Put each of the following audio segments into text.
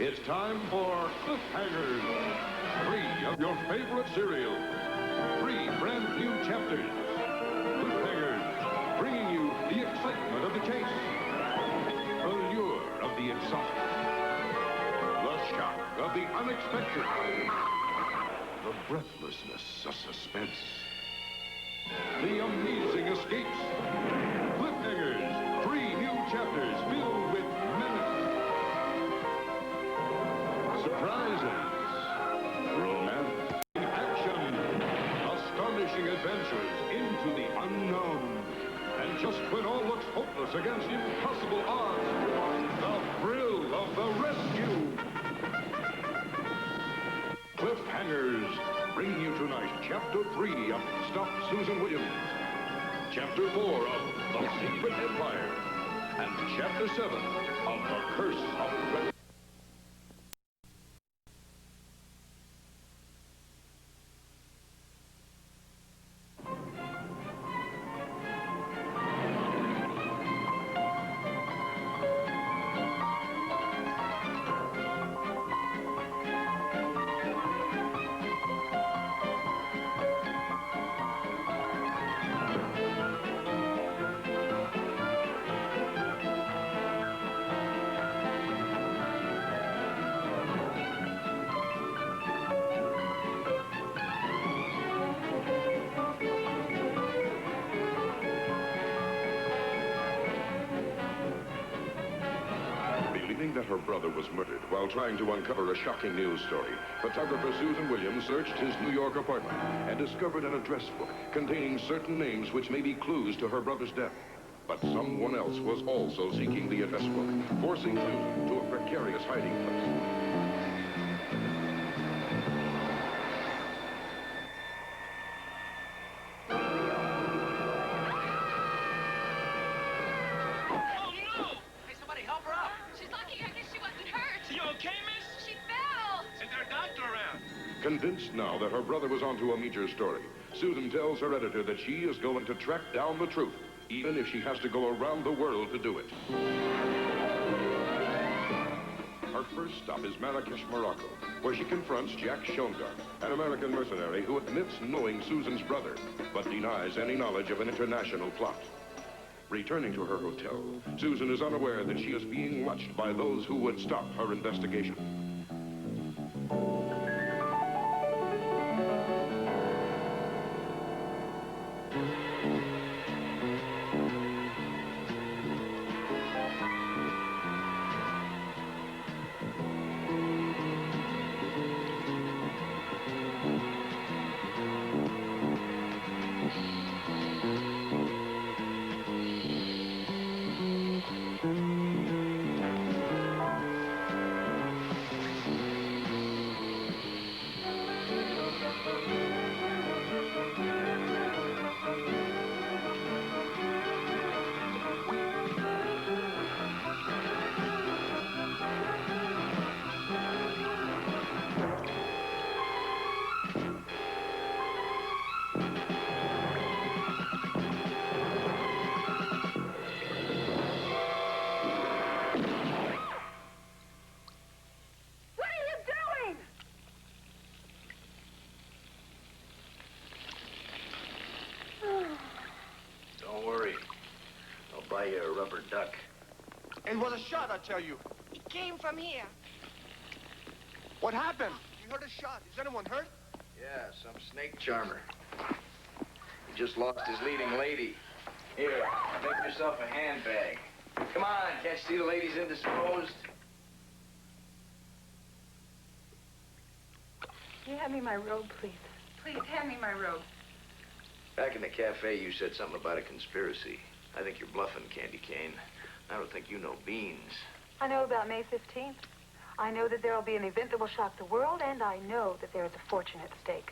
It's time for Cliffhangers. 3 of your favorite cereal. 3 brand new chapters. Cliffhangers, bringing you the excitement of the chase. The lure of the exotic. The shock of the unexpected. The breathlessness of suspense. The amazing escapes. Cliffhangers, 3 new chapters filled with menace. Surprises, romance, action, astonishing adventures into the unknown. And just when all looks hopeless against impossible odds, the thrill of the rescue. Cliffhangers, bringing you tonight Chapter 3 of Stop Susan Williams, Chapter 4 of The Secret Empire, and Chapter 7 of The Curse of Red. That her brother was murdered while trying to uncover a shocking news story, photographer Susan Williams searched his New York apartment and discovered an address book containing certain names which may be clues to her brother's death. But someone else was also seeking the address book, forcing Susan to a precarious hiding place. Convinced now that her brother was onto a major story, Susan tells her editor that she is going to track down the truth, even if she has to go around the world to do it. Her first stop is Marrakesh, Morocco, where she confronts Jack Shongar, an American mercenary who admits knowing Susan's brother, but denies any knowledge of an international plot. Returning to her hotel, Susan is unaware that she is being watched by those who would stop her investigation. Buy you a rubber duck. It was a shot, I tell you. It came from here. What happened? We heard a shot. Is anyone hurt? Yeah, some snake charmer. He just lost his leading lady. Here, make yourself a handbag. Come on, can't you see the lady's indisposed? Can you hand me my robe, please? Please, hand me my robe. Back in the cafe, you said something about a conspiracy. I think you're bluffing, Candy Cane. I don't think you know beans. I know about May 15th. I know that there will be an event that will shock the world, and I know that there is a fortune at stake.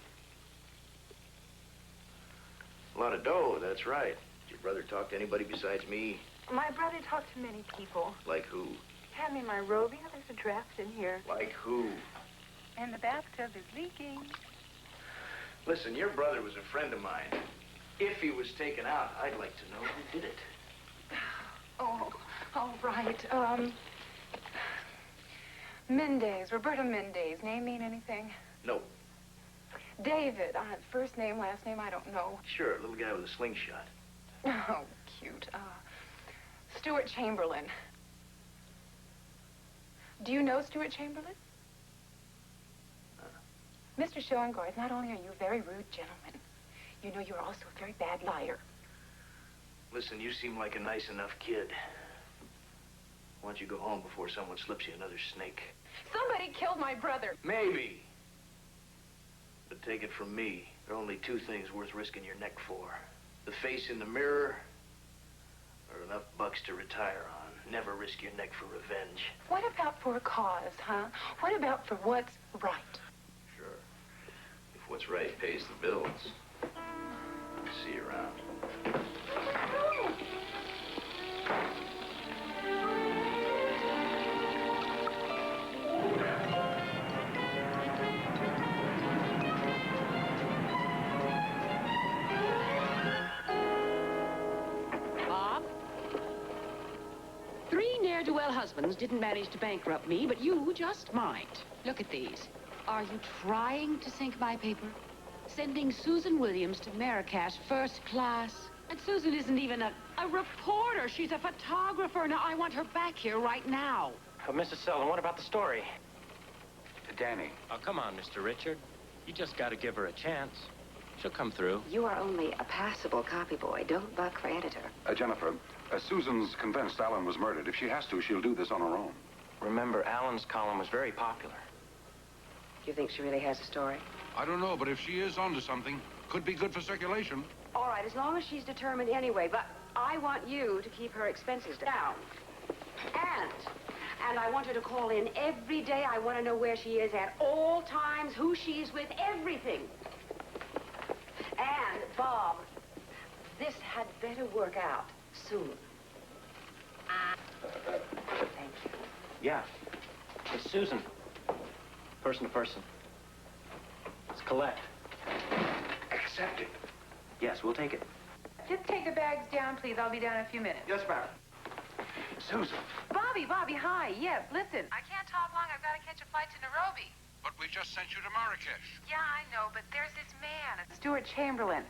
A lot of dough, that's right. Did your brother talk to anybody besides me? My brother talked to many people. Like who? Hand me my robe. You know, there's a draft in here. Like who? And the bathtub is leaking. Listen, your brother was a friend of mine. If he was taken out, I'd like to know who did it. Oh, all right. Mendez, Roberta Mendez. Name mean anything? No. David. First name, last name, I don't know. Sure, little guy with a slingshot. Oh, cute. Stuart Chamberlain. Do you know Stuart Chamberlain? Mr. Schoengarth, not only are you a very rude gentleman, you know you're also a very bad liar. Listen, you seem like a nice enough kid. Why don't you go home before someone slips you another snake? Somebody killed my brother. Maybe. But take it from me, there are only two things worth risking your neck for. The face in the mirror, or enough bucks to retire on. Never risk your neck for revenge. What about for a cause, huh? What about for what's right? Sure. If what's right pays the bills. See you around. Bob? 3 ne'er-do-well husbands didn't manage to bankrupt me, but you just might. Look at these. Are you trying to sink my paper? Sending Susan Williams to Marrakesh first class. And Susan isn't even a reporter. She's a photographer. Now, I want her back here right now. Mrs. Selden, what about the story? Danny. Oh, come on, Mr. Richard. You just got to give her a chance. She'll come through. You are only a passable copy boy. Don't buck for editor. Jennifer, Susan's convinced Alan was murdered. If she has to, she'll do this on her own. Remember, Alan's column was very popular. Do you think she really has a story? I don't know, but if she is onto something, could be good for circulation. All right, as long as she's determined anyway. But I want you to keep her expenses down. And I want her to call in every day. I want to know where she is at all times, who she's with, everything. And, Bob, this had better work out soon. Thank you. Yeah. It's Susan. Person to person. Let's collect. Accept it. Yes, we'll take it. Just take the bags down, please. I'll be down in a few minutes. Yes, ma'am. Susan. Bobby, hi. Yes, listen. I can't talk long. I've got to catch a flight to Nairobi. But we just sent you to Marrakesh. Yeah, I know, but there's this man, Stuart Chamberlain.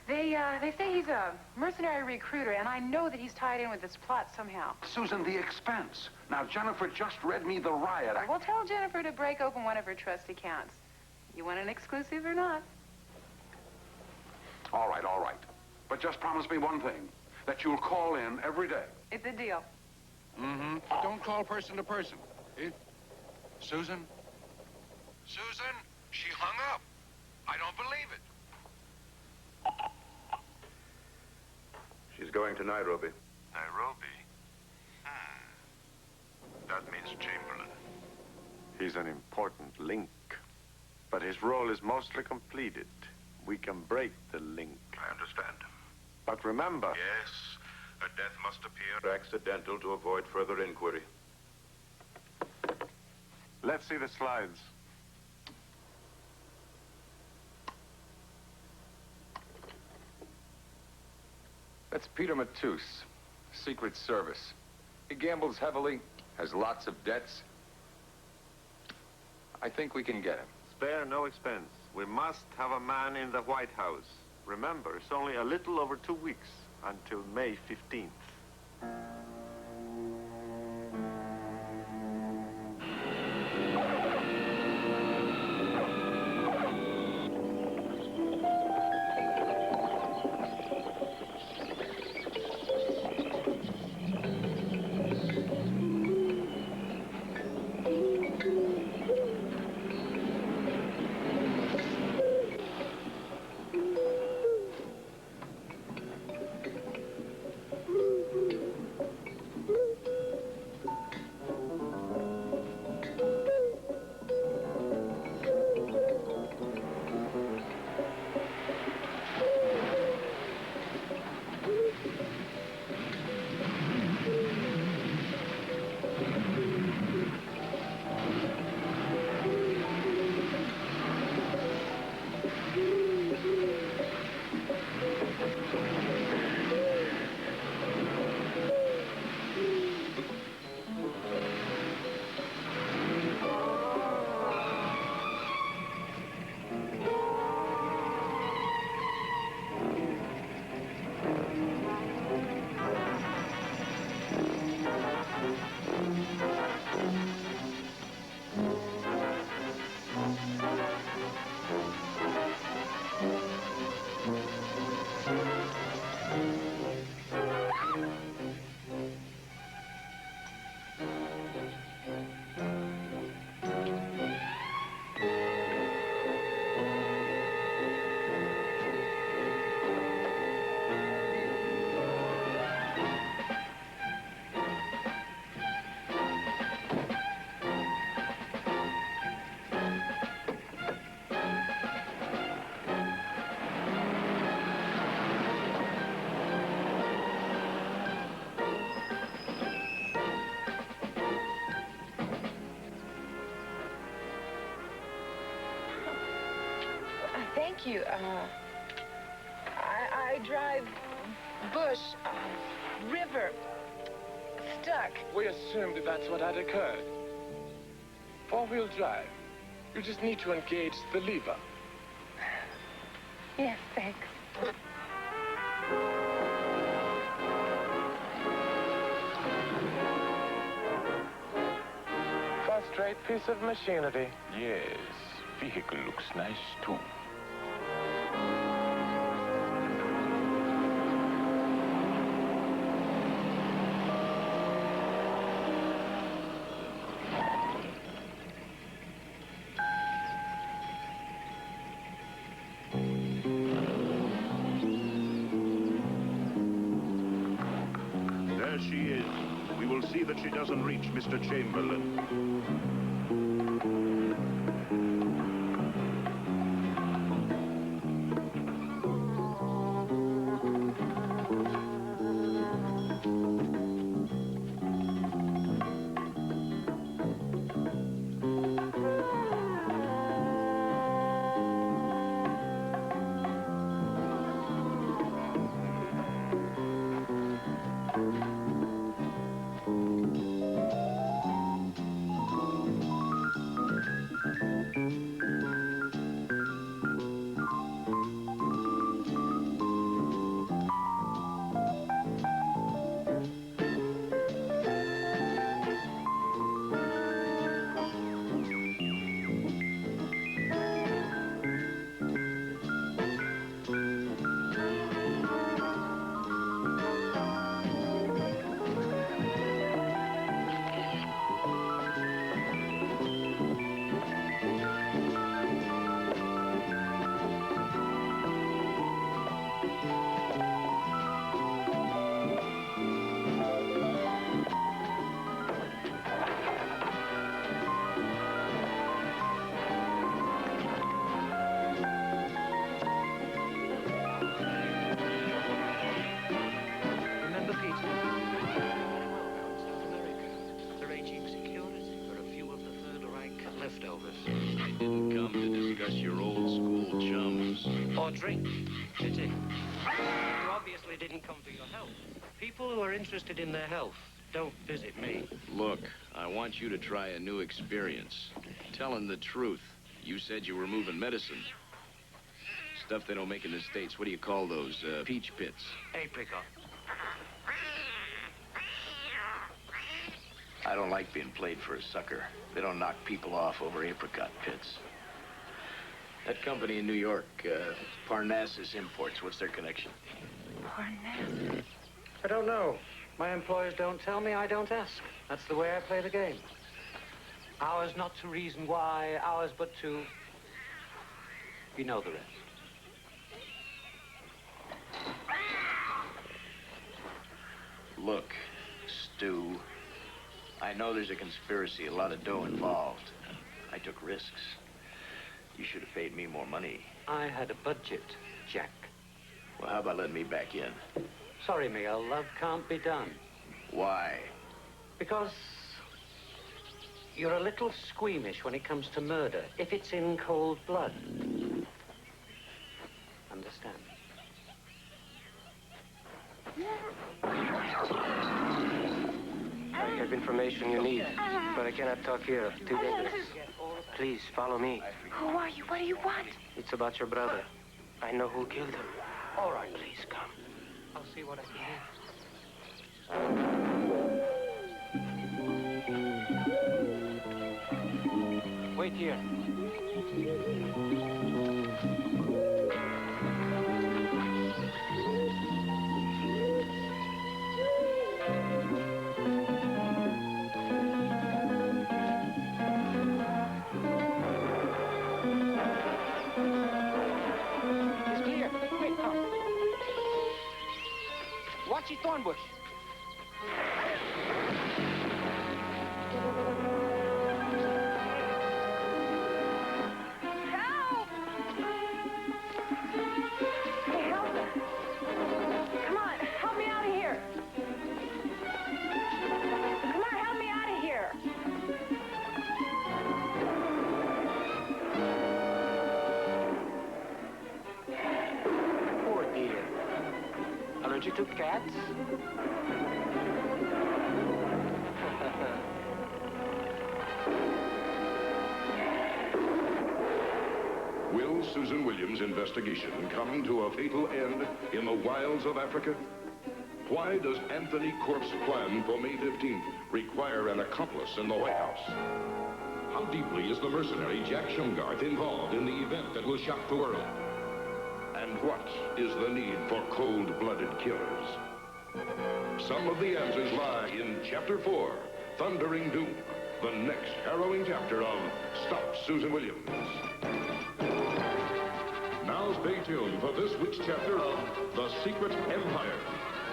They say he's a mercenary recruiter, and I know that he's tied in with this plot somehow. Susan, the expense. Now, Jennifer just read me the riot act. Well, tell Jennifer to break open one of her trust accounts. You want an exclusive or not? All right. But just promise me one thing, that you'll call in every day. It's a deal. Mm-hmm. Don't call person to person. Susan? Susan? She hung up. I don't believe it. She's going to Nairobi. Nairobi? That means Chamberlain. He's an important link. But his role is mostly completed. We can break the link. I understand. But remember... Yes, a death must appear accidental to avoid further inquiry. Let's see the slides. That's Peter Matus, Secret Service. He gambles heavily, has lots of debts. I think we can get him. Spare no expense. We must have a man in the White House. Remember, it's only a little over 2 weeks until May 15th. thank you. I drive bush, river, stuck. We assumed that's what had occurred. Four-wheel drive. You just need to engage the lever. Yes, thanks. First-rate piece of machinery. Yes, vehicle looks nice, too. There she is. We will see that she doesn't reach Mr. Chamberlain. Remember, Peter? Very well known South America. Arranging security for a few of the Third Reich leftovers. I didn't come to discuss your old school chums. Or drink, did he? You obviously didn't come for your health. People who are interested in their health don't visit me. Look, I want you to try a new experience. Telling the truth. You said you were moving medicine. Stuff they don't make in the States. What do you call those? Peach pits. Apricot. I don't like being played for a sucker. They don't knock people off over apricot pits. That company in New York, Parnassus Imports, what's their connection? Parnassus? I don't know. My employers don't tell me, I don't ask. That's the way I play the game. Ours not to reason why, ours but to... You know the rest. Look, Stu, I know there's a conspiracy, a lot of dough involved. I took risks. You should have paid me more money. I had a budget, Jack. Well, how about letting me back in? Sorry, Miguel, love can't be done. Why? Because you're a little squeamish when it comes to murder, if it's in cold blood. Understand? I have information you need, but I cannot talk here. Too dangerous. Please, follow me. Who are you? What do you want? It's about your brother. I know who killed him. All right, Please, come. I'll see what I can do. Wait here. It's clear. Quick, come. Watch the thorn bush. Help! Hey, help! Come on, help me out of here. Come on, help me out of here. to cats? Will Susan Williams' investigation come to a fatal end in the wilds of Africa? Why does Anthony Corp's plan for May 15th require an accomplice in the White House? How deeply is the mercenary Jack Shumgarth involved in the event that will shock the world? And what is the need for cold-blooded killers? Some of the answers lie in Chapter 4, Thundering Doom, the next harrowing chapter of Stop Susan Williams. Now stay tuned for this week's chapter of The Secret Empire.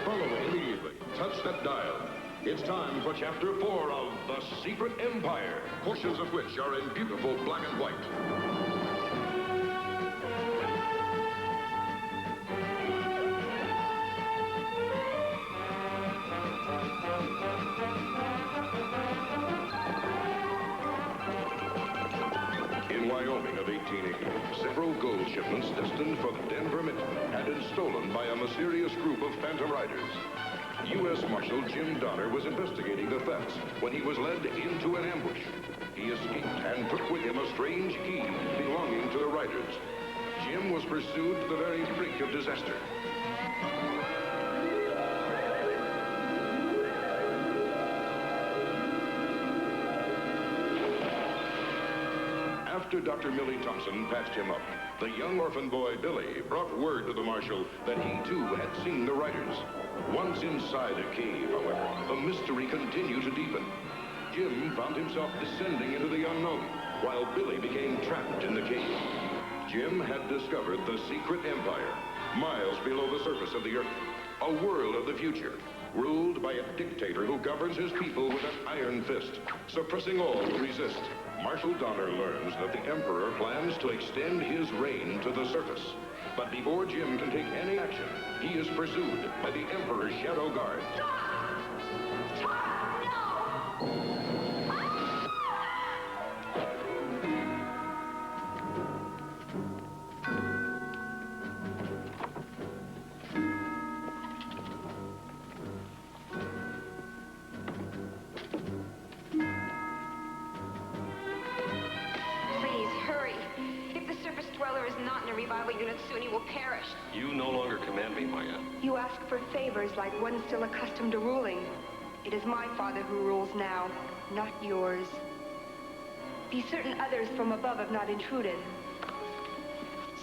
Follow it immediately. Touch that dial. It's time for Chapter 4 of The Secret Empire, portions of which are in beautiful black and white. In Wyoming of 1880, several gold shipments destined for the Denver Mint had been stolen by a mysterious group of phantom riders. U.S. Marshal Jim Donner was investigating the thefts when he was led into an ambush. He escaped and took with him a strange key belonging to the riders. Jim was pursued to the very brink of disaster. After Dr. Millie Thompson patched him up, the young orphan boy, Billy, brought word to the marshal that he, too, had seen the riders. Once inside a cave, however, the mystery continued to deepen. Jim found himself descending into the unknown, while Billy became trapped in the cave. Jim had discovered the secret empire, miles below the surface of the earth. A world of the future, ruled by a dictator who governs his people with an iron fist, suppressing all who resist. Marshal Donner learns that the Emperor plans to extend his reign to the surface. But before Jim can take any action, he is pursued by the Emperor's shadow guards. Soon he will perish. You no longer command me, Maya. You ask for favors like one still accustomed to ruling. It is my father who rules now, not yours. Be certain others from above have not intruded.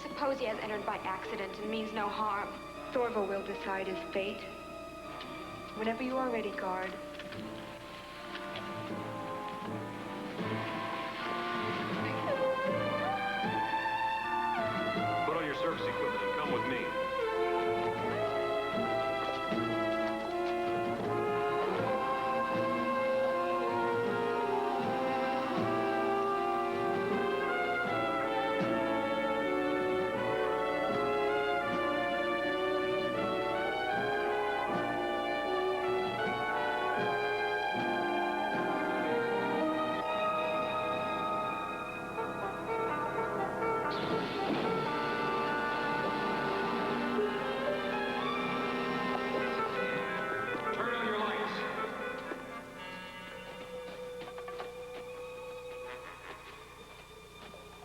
Suppose he has entered by accident and means no harm. Thorvald will decide his fate. Whenever you are ready, guard. Service equipment and come with me.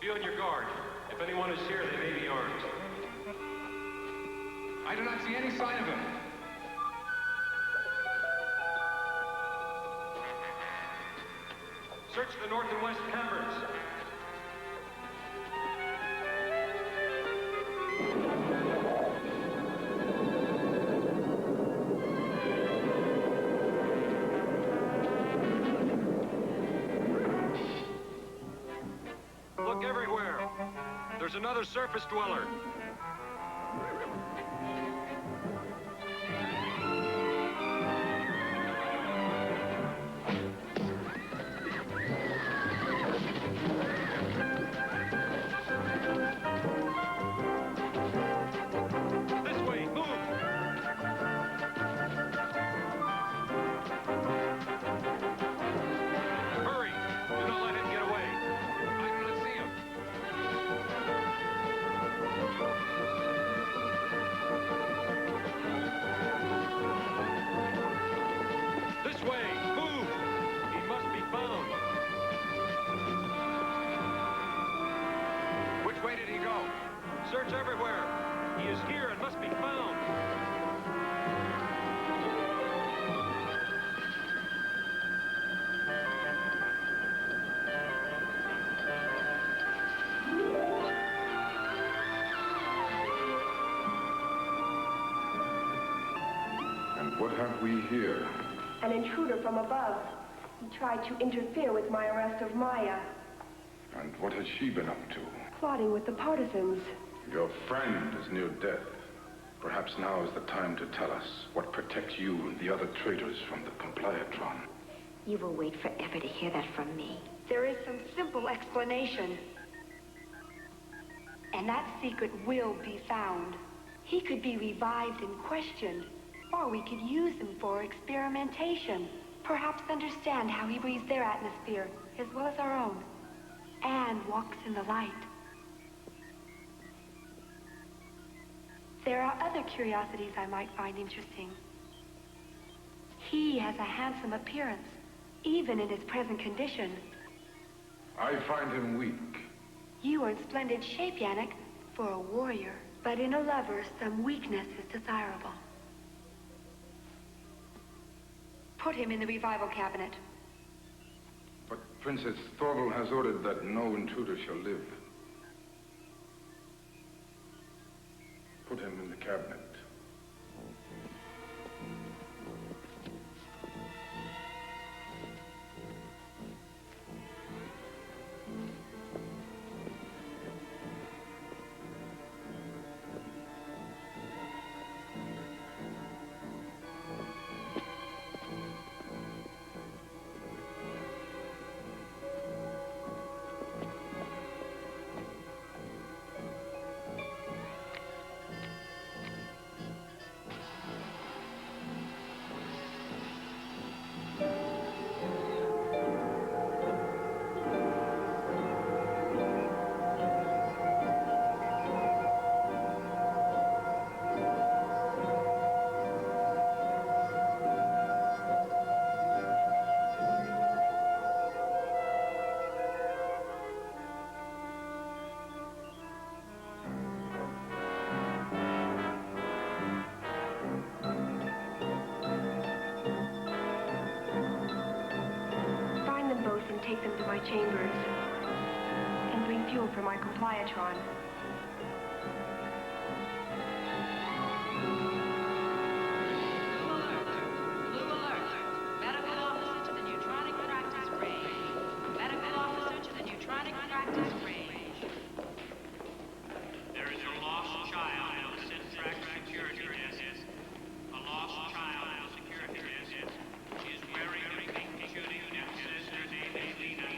Be on your guard. If anyone is here, they may be armed. I do not see any sign of him. Search the north and west caverns. Look everywhere. There's another surface dweller. This way, move! Hurry! Do not let him get away. I do not see him. search everywhere. He is here and must be found. And what have we here? An intruder from above. He tried to interfere with my arrest of Maya. And what has she been up to? Plotting with the partisans. Your friend is near death. Perhaps now is the time to tell us what protects you and the other traitors from the Compliatron. You will wait forever to hear that from me. There is some simple explanation. And that secret will be found. He could be revived and questioned, or we could use him for experimentation. Perhaps understand how he breathes their atmosphere, as well as our own, and walks in the light. There are other curiosities I might find interesting. He has a handsome appearance, even in his present condition. I find him weak. You are in splendid shape, Yannick, for a warrior. But in a lover, some weakness is desirable. Put him in the revival cabinet. But Princess Thorvald has ordered that no intruder shall live. Put him in the cabinet. Take them to my chambers and bring fuel for my Compliatron. Blue alert. Medical officer to the neutronic practice range. Medical officer to the neutronic practice range. There is a lost child on the Centrac security desk. A lost child on the security desk. She is wearing a pink tunic that says her name is Lena.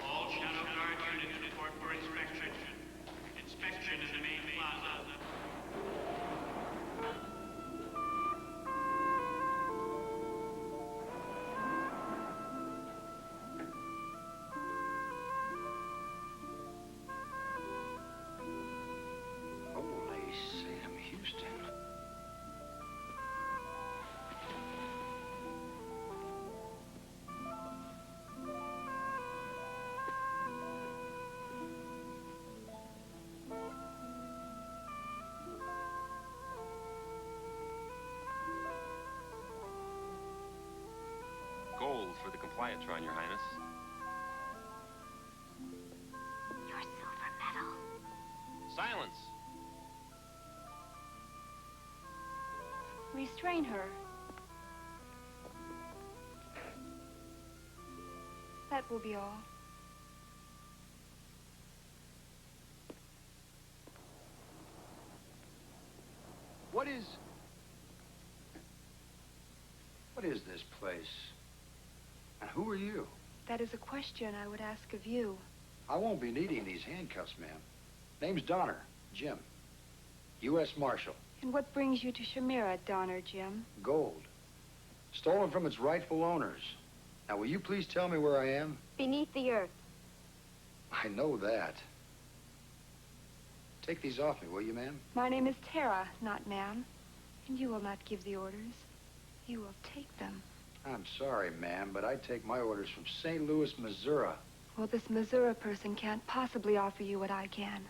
All Shadow Guard units report for inspection. Inspection in the main plaza. Holy Sam Houston. Gold for the Compliatron, Your Highness. Your silver medal. Silence! Restrain her. That will be all. What is this place? And who are you? That is a question I would ask of you. I won't be needing these handcuffs, ma'am. Name's Donner, Jim. U.S. Marshal. And what brings you to Shamira, Donner, Jim? Gold. Stolen from its rightful owners. Now, will you please tell me where I am? Beneath the earth. I know that. Take these off me, will you, ma'am? My name is Tara, not ma'am. And you will not give the orders. You will take them. I'm sorry, ma'am, but I take my orders from St. Louis, Missouri. Well, this Missouri person can't possibly offer you what I can.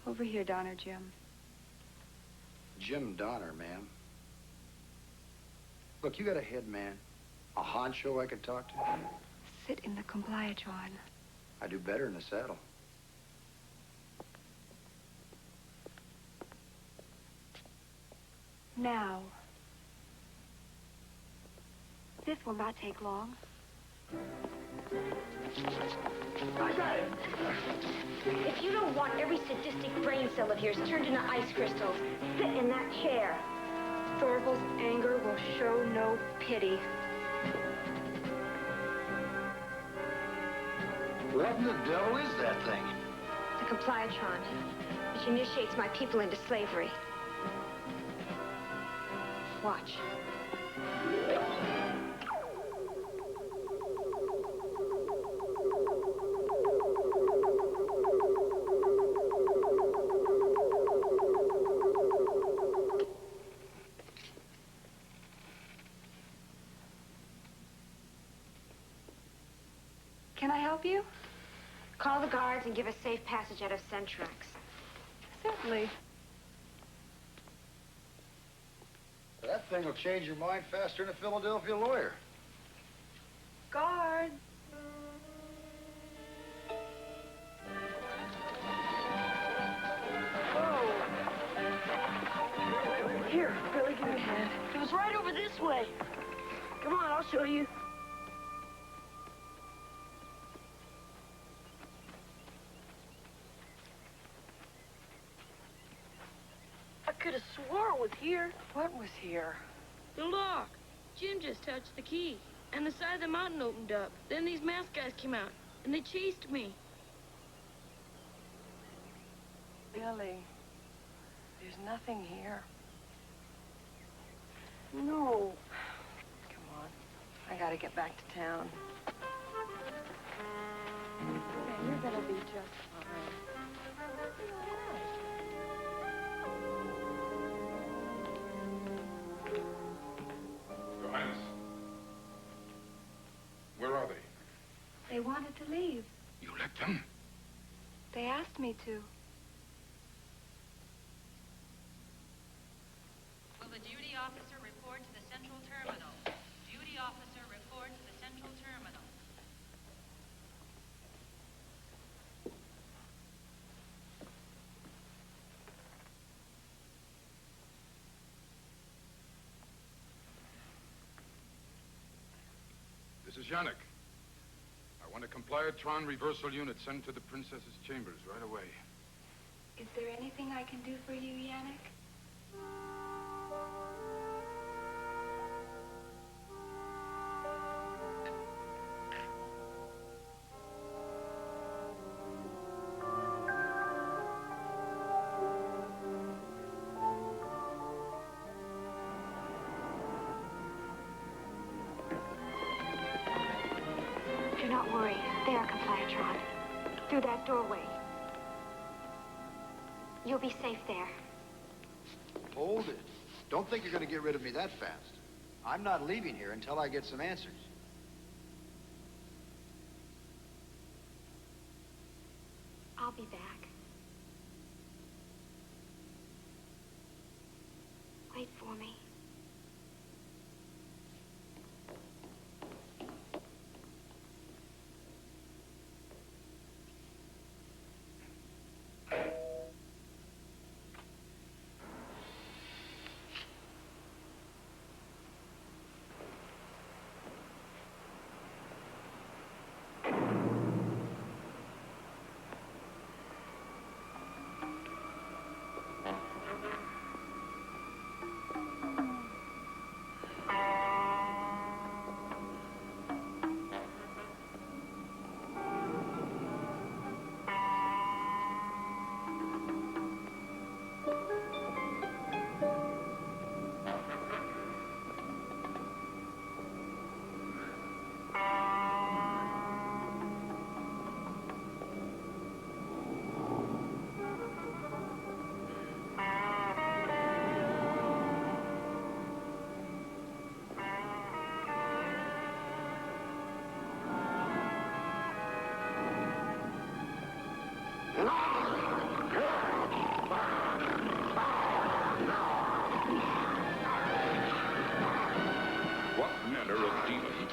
Over here, Donner, Jim. Jim Donner, ma'am. Look, you got a head man. A honcho I could talk to? Sit in the Compliatron. I do better in the saddle. Now. This will not take long. I got it. If you don't want every sadistic brain cell of yours turned into ice crystals, sit in that chair. Thorval's anger will show no pity. What in the devil is that thing? The Compliatron, which initiates my people into slavery. Watch. Can I help you? Call the guards and give us safe passage out of Centrax. Certainly. That thing will change your mind faster than a Philadelphia lawyer. Guard. Whoa. Here, Billy, give me a hand. It was right over this way. Come on, I'll show you. I could have swore it was here. What was here? The lock. Jim just touched the key, and the side of the mountain opened up. Then these masked guys came out, and they chased me. Billy, there's nothing here. No. Come on. I gotta get back to town. Yeah, you're gonna be just fine. Your Highness. Where are they? They wanted to leave. You let them? They asked me to. Will the duty officer report to the central terminal? Duty officer report to the central terminal. This is Yannick. I want a Compliatron reversal unit sent to the princess's chambers right away. Is there anything I can do for you, Yannick? Do not worry. They are Compliatron. Through that doorway. You'll be safe there. Hold it. Don't think you're going to get rid of me that fast. I'm not leaving here until I get some answers. I'll be back. Wait for me.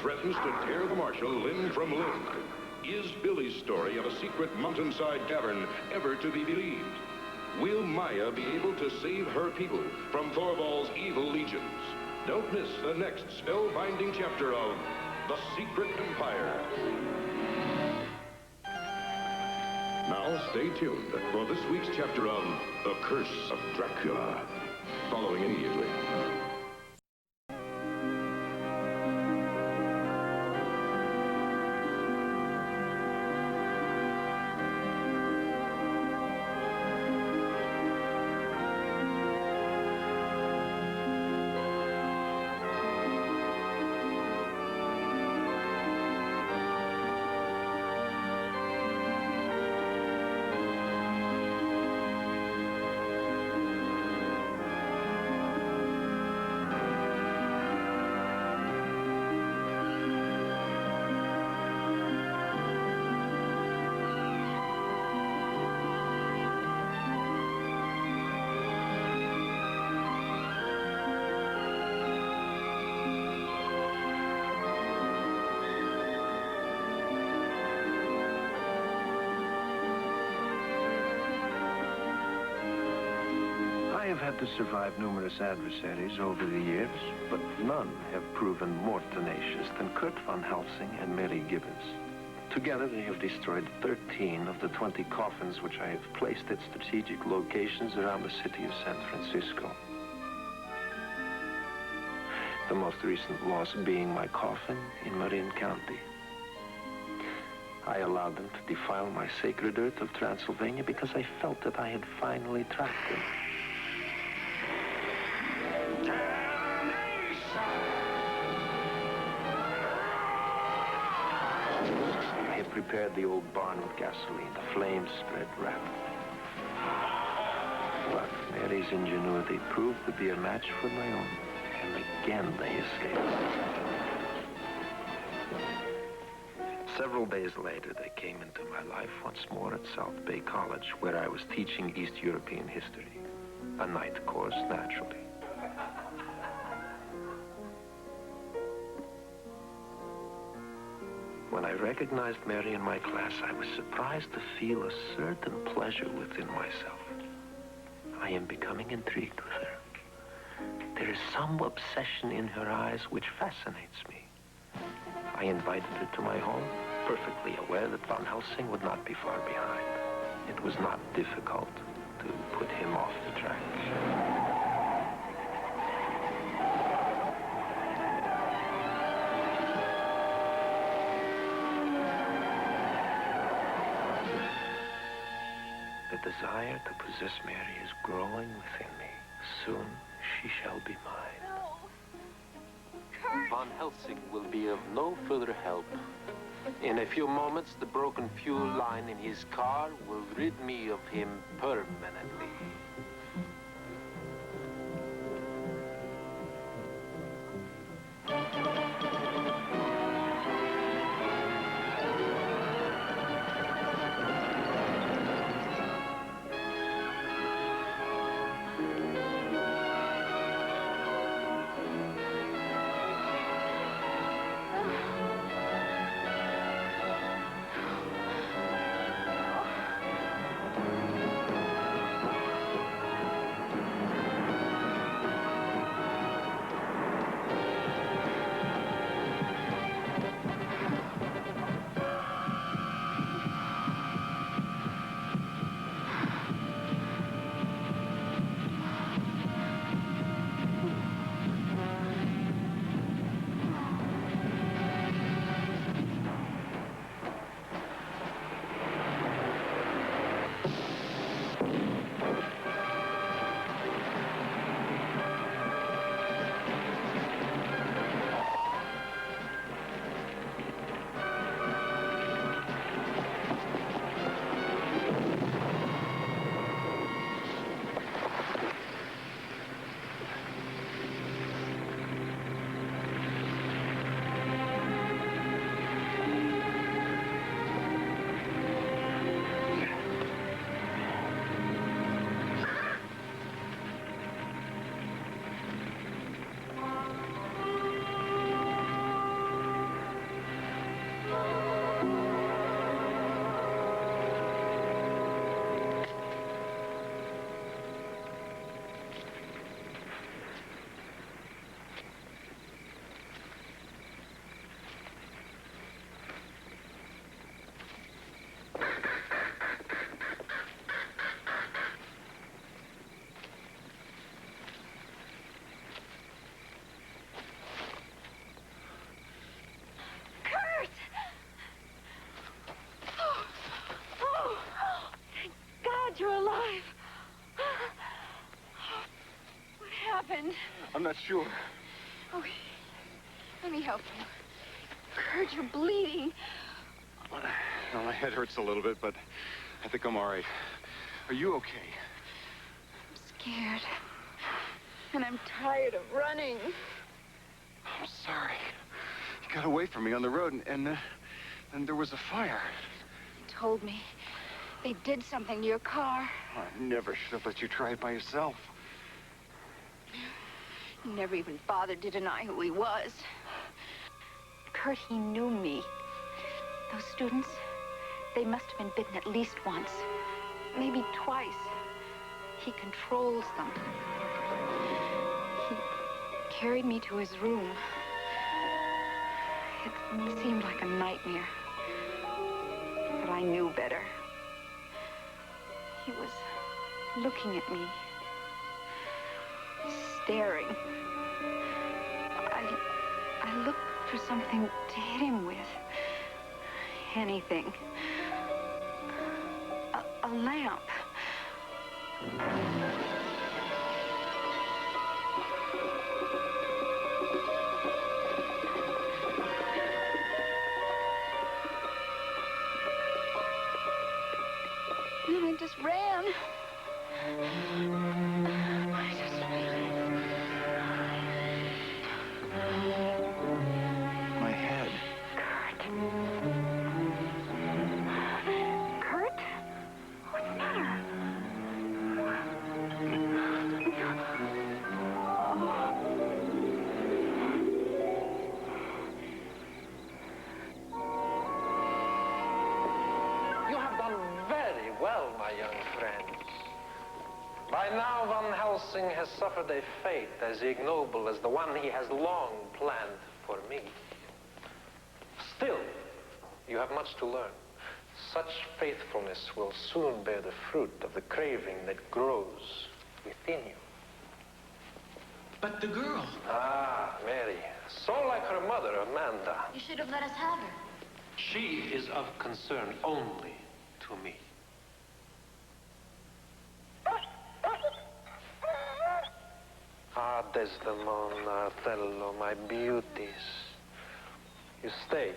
threatens to tear the marshal limb from limb. Is Billy's story of a secret mountainside cavern ever to be believed? Will Maya be able to save her people from Thorvald's evil legions? Don't miss the next spellbinding chapter of The Secret Empire. Now stay tuned for this week's chapter of The Curse of Dracula, following immediately. I have had to survive numerous adversaries over the years, but none have proven more tenacious than Kurt von Helsing and Mary Gibbons. Together, they have destroyed 13 of the 20 coffins which I have placed at strategic locations around the city of San Francisco. The most recent loss being my coffin in Marin County. I allowed them to defile my sacred earth of Transylvania because I felt that I had finally trapped them. I had prepared the old barn with gasoline. The flames spread rapidly. But Mary's ingenuity proved to be a match for my own. And again they escaped. Several days later, they came into my life once more at South Bay College, where I was teaching East European history. A night course, naturally. When I recognized Mary in my class, I was surprised to feel a certain pleasure within myself. I am becoming intrigued with her. There is some obsession in her eyes which fascinates me. I invited her to my home, perfectly aware that Von Helsing would not be far behind. It was not difficult to put him off the track. The desire to possess Mary is growing within me. Soon she shall be mine. Von Helsing will be of no further help. In a few moments, the broken fuel line in his car will rid me of him permanently. I'm not sure. Oh, let me help you. Kurt, you're bleeding. Well, my head hurts a little bit, but I think I'm all right. Are you okay? I'm scared. And I'm tired of running. I'm sorry. You got away from me on the road, and there was a fire. You told me they did something to your car. I never should have let you try it by yourself. You never even bothered to deny who he was. Kurt, he knew me. Those students, they must have been bitten at least once, maybe twice. He controls them. He carried me to his room. It seemed like a nightmare, but I knew better. He was looking at me, staring. I looked for something to hit him with. Anything. A lamp. And I just ran. My head. Kurt? What's the matter? You have done very well, my young friends. By now, Van Helsing has suffered a fate as ignoble as the one he has long planned for me. Still, you have much to learn. Such faithfulness will soon bear the fruit of the craving that grows within you. But the girl... Ah, Mary. So like her mother, Amanda. You should have let us have her. She is of concern only to me. Ah, Desdemona, Othello, my beauties. You stay.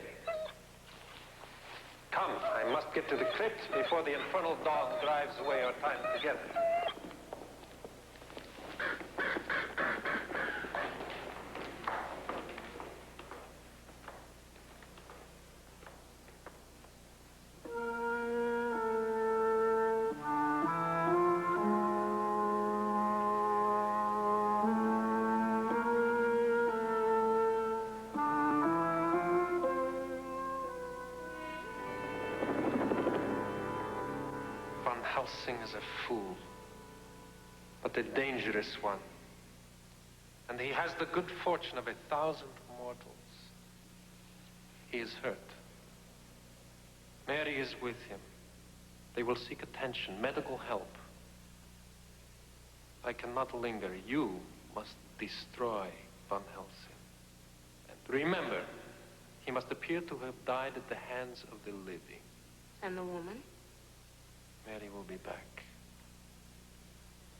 Come, I must get to the crypt before the infernal dog drives away our time together. Van Helsing is a fool, but a dangerous one. And he has the good fortune of 1,000 mortals. He is hurt. Mary is with him. They will seek attention, medical help. I cannot linger. You must destroy Van Helsing. And remember, he must appear to have died at the hands of the living. And the woman? Mary will be back.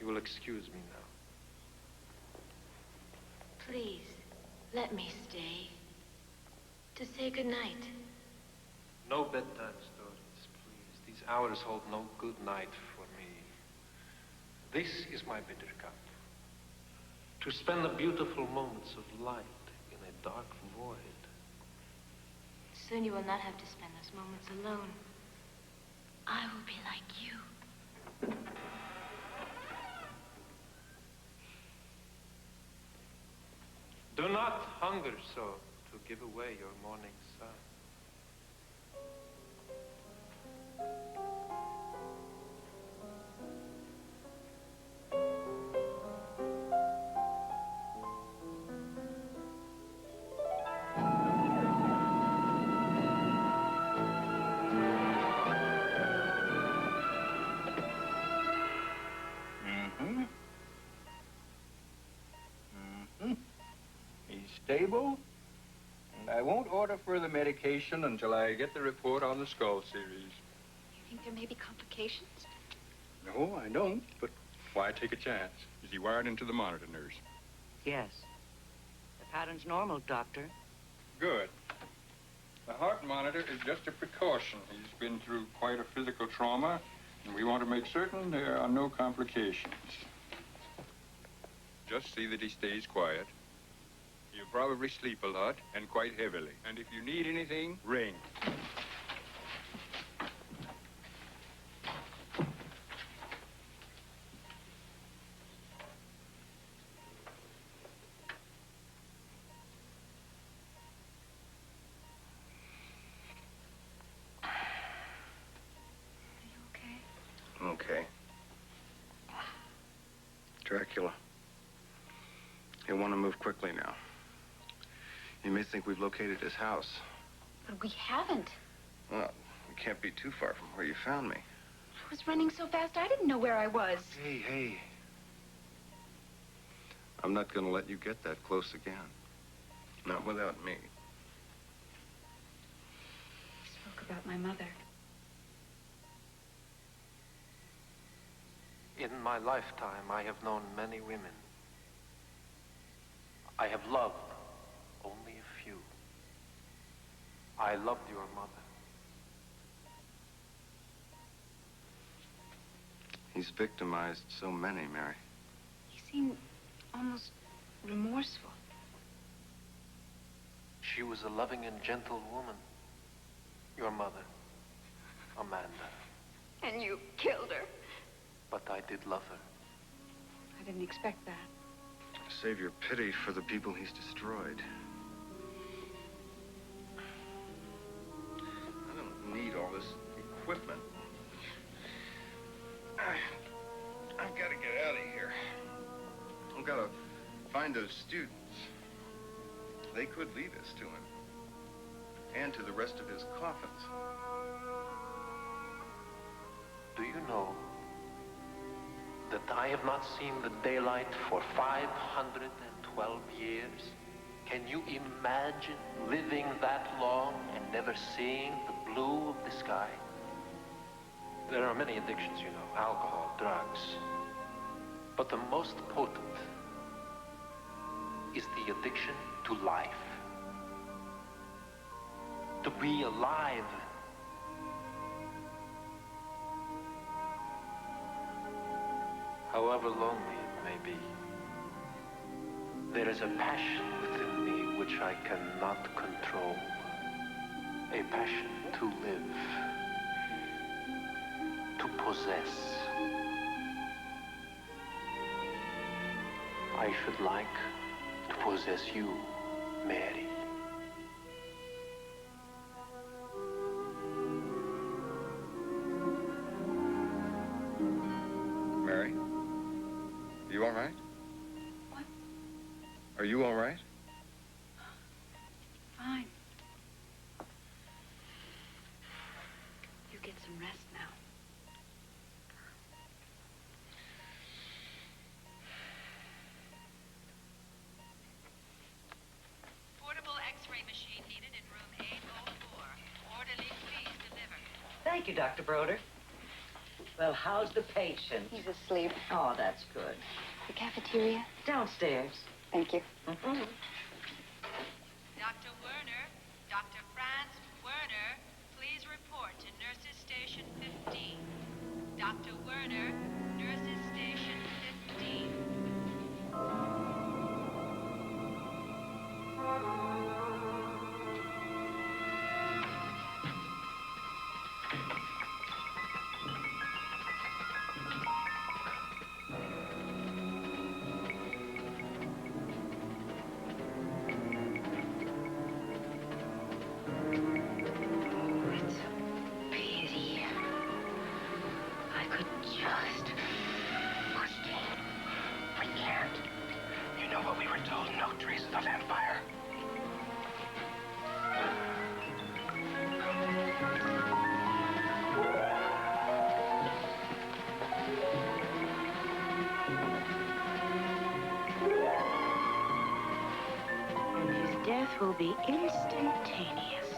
You will excuse me now. Please, let me stay. To say goodnight. No bedtime stories, please. These hours hold no good night for me. This is my bitter cup. To spend the beautiful moments of light in a dark void. Soon you will not have to spend those moments alone. I will be like you. Do not hunger so to give away your morning sun. He's stable, and I won't order further medication until I get the report on the skull series. You think there may be complications? No, I don't, but why take a chance? Is he wired into the monitor, nurse? Yes. The pattern's normal, Doctor. Good. The heart monitor is just a precaution. He's been through quite a physical trauma, and we want to make certain there are no complications. Just see that he stays quiet. He'll probably sleep a lot and quite heavily. And if you need anything, ring. Okay. Dracula. He'll want to move quickly now. You may think we've located his house. But we haven't. Well, we can't be too far from where you found me. I was running so fast, I didn't know where I was. Hey. I'm not going to let you get that close again. Not without me. You spoke about my mother. In my lifetime, I have known many women. I have loved only a few. I loved your mother. He's victimized so many, Mary. You seem almost remorseful. She was a loving and gentle woman. Your mother, Amanda. And you killed her. But I did love her. I didn't expect that. Save your pity for the people he's destroyed. I don't need all this equipment. I've got to get out of here. I've got to find those students. They could lead us to him. And to the rest of his coffins. Do you know that I have not seen the daylight for 512 years? Can you imagine living that long and never seeing the blue of the sky? There are many addictions, you know, alcohol, drugs. But the most potent is the addiction to life. To be alive. However lonely it may be, there is a passion within me which I cannot control. A passion to live, to possess. I should like to possess you, Mary. Mary? You all right? What? Are you all right? Fine. You get some rest now. Portable X-ray machine needed in room 804. Orderly, please deliver. Thank you, Dr. Broder. Well, how's the patient? He's asleep. Oh, that's good. The cafeteria? Downstairs. Thank you. Dr. Werner, Dr. Franz Werner, please report to Nurses Station 15. Dr. Werner, Nurses Station 15. Death will be instantaneous.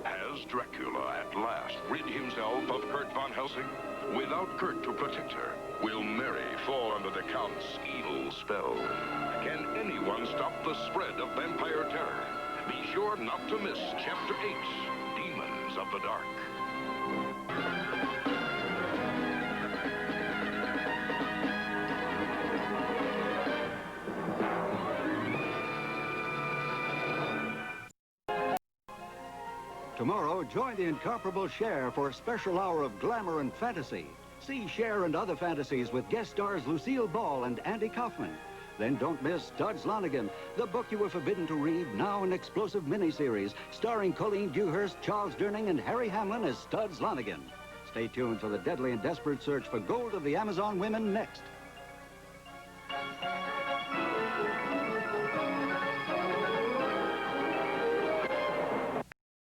Has Dracula at last rid himself of Kurt von Helsing? Without Kurt to protect her, will Mary fall under the Count's evil spell? Can anyone stop the spread of vampire terror? Be sure not to miss Chapter 8, Demons of the Dark. Tomorrow, join the incomparable Cher for a special hour of glamour and fantasy. See Cher and Other Fantasies with guest stars Lucille Ball and Andy Kaufman. Then don't miss Studs Lonigan, the book you were forbidden to read, now an explosive miniseries starring Colleen Dewhurst, Charles Durning, and Harry Hamlin as Studs Lonigan. Stay tuned for the deadly and desperate search for gold of the Amazon women next.